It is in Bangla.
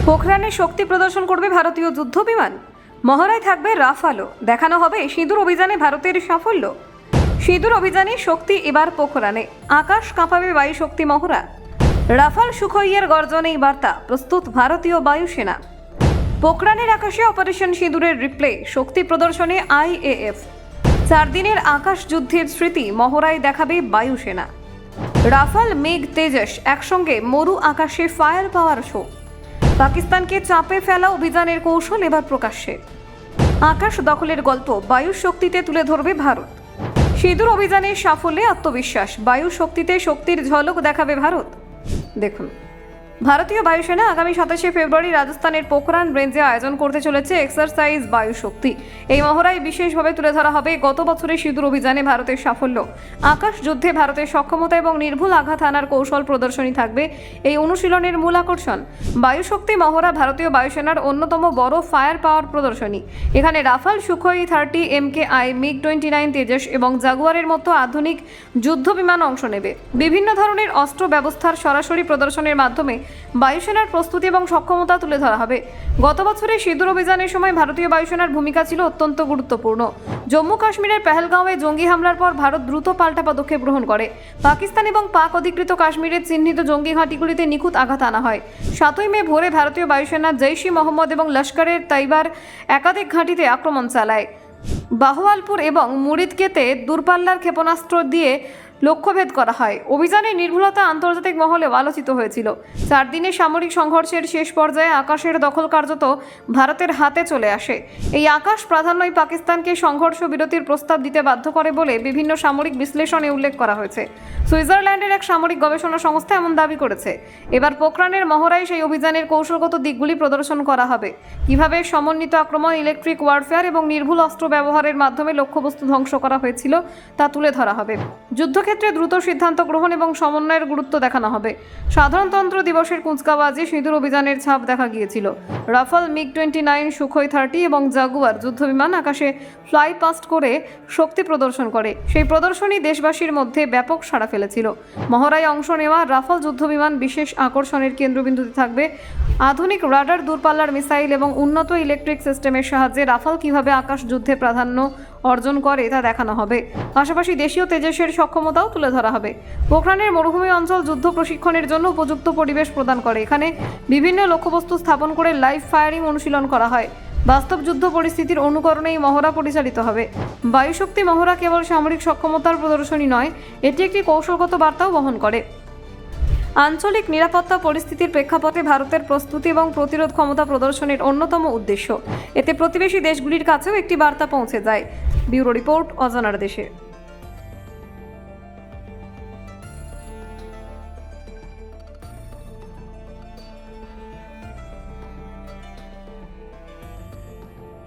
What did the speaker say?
পোখরানে শক্তি প্রদর্শন করবে ভারতীয় যুদ্ধ বিমান। মহড়ায় থাকবে রাফালও। দেখানো হবে সিঁদুর অভিযানে ভারতের সাফল্য। সিঁদুর অভিযানে শক্তি এবার পোখরানে। আকাশ কাঁপাবে বায়ু শক্তি মহড়া। রাফাল সুখোইয়ের গর্জনেই বার্তা। প্রস্তুত ভারতীয় বায়ুসেনা। পোখরানের আকাশে অপারেশন সিঁদুরের রিপ্লে। শক্তি প্রদর্শনে IAF। 4 দিনের আকাশ যুদ্ধের স্মৃতি মহড়ায় দেখাবে বায়ুসেনা। রাফাল, মেঘ, তেজস একসঙ্গে মরু আকাশে ফায়ার পাওয়ার শো। পাকিস্তানকে চাপে ফেলা অভিযানের কৌশল এবার প্রকাশ্যে। আকাশ দখলের গল্প বায়ু শক্তিতে তুলে ধরবে ভারত। সিঁদুর অভিযানের সাফল্যে আত্মবিশ্বাস। বায়ু শক্তিতে শক্তির ঝলক দেখাবে ভারত। দেখুন, ভারতীয় বায়ুসেনা আগামী 27শে ফেব্রুয়ারি রাজস্থানের পোখরান রেঞ্জে আয়োজন করতে চলেছে এক্সারসাইজ বায়ু শক্তি। এই মহড়ায় বিশেষভাবে তুলে ধরা হবে গত বছরের সিঁদুর অভিযানে ভারতের সাফল্য। আকাশ যুদ্ধে ভারতের সক্ষমতা এবং নির্ভুল আঘাত হানার কৌশল প্রদর্শনী থাকবে এই অনুশীলনের মূল আকর্ষণ। বায়ু শক্তি মহড়া ভারতীয় বায়ুসেনার অন্যতম বড় ফায়ার পাওয়ার প্রদর্শনী। এখানে Rafale, Sukhoi 30, MKI, MiG-29, Tejas এবং জাগুয়ারের মতো আধুনিক যুদ্ধ বিমান অংশ নেবে। বিভিন্ন ধরনের অস্ত্র ব্যবস্থার সরাসরি প্রদর্শনের মাধ্যমে বায়ুসেনার প্রস্তুতি এবং সক্ষমতা তুলে ধরা হবে। গত বছরের সিঁদুর অভিযানের সময় ভারতীয় বায়ুসেনার ভূমিকা ছিল অত্যন্ত গুরুত্বপূর্ণ। জম্মু কাশ্মীরের পেহেলগাঁওয়ে জঙ্গি হামলার পর ভারত দ্রুত পাল্টা পদক্ষেপ গ্রহণ করে। পাকিস্তান এবং পাক অধিকৃত কাশ্মীরের চিহ্নিত জঙ্গি ঘাঁটিগুলিতে নিখুঁত আঘাত আনা হয়। 7ই মে ভোরে ভারতীয় বায়ুসেনা জৈশ-ই-মোহাম্মদ এবং লস্করের তাইবার একাধিক ঘাঁটিতে আক্রমণ চালায়। বাহওয়ালপুর এবং মুরিদকেতে দূরপাল্লার ক্ষেপণাস্ত্র দিয়ে লক্ষ্যভেদ করা হয়। অভিযানের নির্ভুলতা আন্তর্জাতিক মহলেও আলোচিত হয়েছিল। 4 দিনের সামরিক সংঘর্ষের শেষ পর্যায়ে আকাশের দখল কার্যত ভারতের হাতে চলে আসে। এই আকাশ প্রাধান্যই পাকিস্তানকে সংঘর্ষ বিরতির প্রস্তাব দিতে বাধ্য করে বলে বিভিন্ন সামরিক বিশ্লেষণে উল্লেখ করা হয়েছে। সুইজারল্যান্ডের এক সামরিক গবেষণা সংস্থা এমন দাবি করেছে। এবার পোখরানের মহড়ায় সেই অভিযানের কৌশলগত দিকগুলি প্রদর্শন করা হবে। কিভাবে সমন্বিত আক্রমণ, ইলেকট্রিক ওয়ারফেয়ার এবং নির্ভুল অস্ত্র ব্যবহারের মাধ্যমে লক্ষ্যবস্তু ধ্বংস করা হয়েছিল তা তুলে ধরা হবে। যুদ্ধক্ষেত্রে দ্রুত সিদ্ধান্ত গ্রহণ এবং সমন্বয়ের গুরুত্ব দেখানো হবে। সাধারণতন্ত্র দিবসের কুচকাওয়াজে সিঁদুর অভিযানের ছাপ দেখা গিয়েছিল। রাফাল, MiG-29, সুখোই 30 এবং জাগুয়ার যুদ্ধবিমান আকাশে ফ্লাই পাস্ট করে শক্তি প্রদর্শন করে। সেই প্রদর্শনী দেশবাসীর মধ্যে ব্যাপক সাড়া ফেলেছিল। মহড়ায় অংশ নেওয়া রাফাল যুদ্ধবিমান বিশেষ আকর্ষণের কেন্দ্রবিন্দুতে থাকবে। আধুনিক রাডার, দূরপাল্লার মিসাইল এবং উন্নত ইলেকট্রিক সিস্টেমের সাহায্যে রাফাল কিভাবে আকাশ যুদ্ধে প্রাধান্য অর্জন করে তা দেখানো হবে। পাশাপাশি দেশীয় তেজসের সক্ষমতাও তুলে ধরা হবে। পোখরানের মরুভূমি অঞ্চল যুদ্ধ প্রশিক্ষণের জন্য উপযুক্ত পরিবেশ প্রদান করে। এখানে বিভিন্ন লক্ষ্যবস্তু স্থাপন করে লাইভ ফায়ারিং অনুশীলন করা হয়। বাস্তব যুদ্ধ পরিস্থিতির অনুকরণে এই মহড়া পরিচালিত হবে। বায়ুশক্তি মহড়া কেবল সামরিক সক্ষমতার প্রদর্শনী নয়, এটি একটি কৌশলগত বার্তাও বহন করে। আঞ্চলিক নিরাপত্তা পরিস্থিতির প্রেক্ষাপটে ভারতের প্রস্তুতি এবং প্রতিরোধ ক্ষমতা প্রদর্শনের অন্যতম উদ্দেশ্য। এতে প্রতিবেশী দেশগুলির কাছেও একটি বার্তা পৌঁছে যায়। ব্যুরো রিপোর্ট, অজানার দেশে।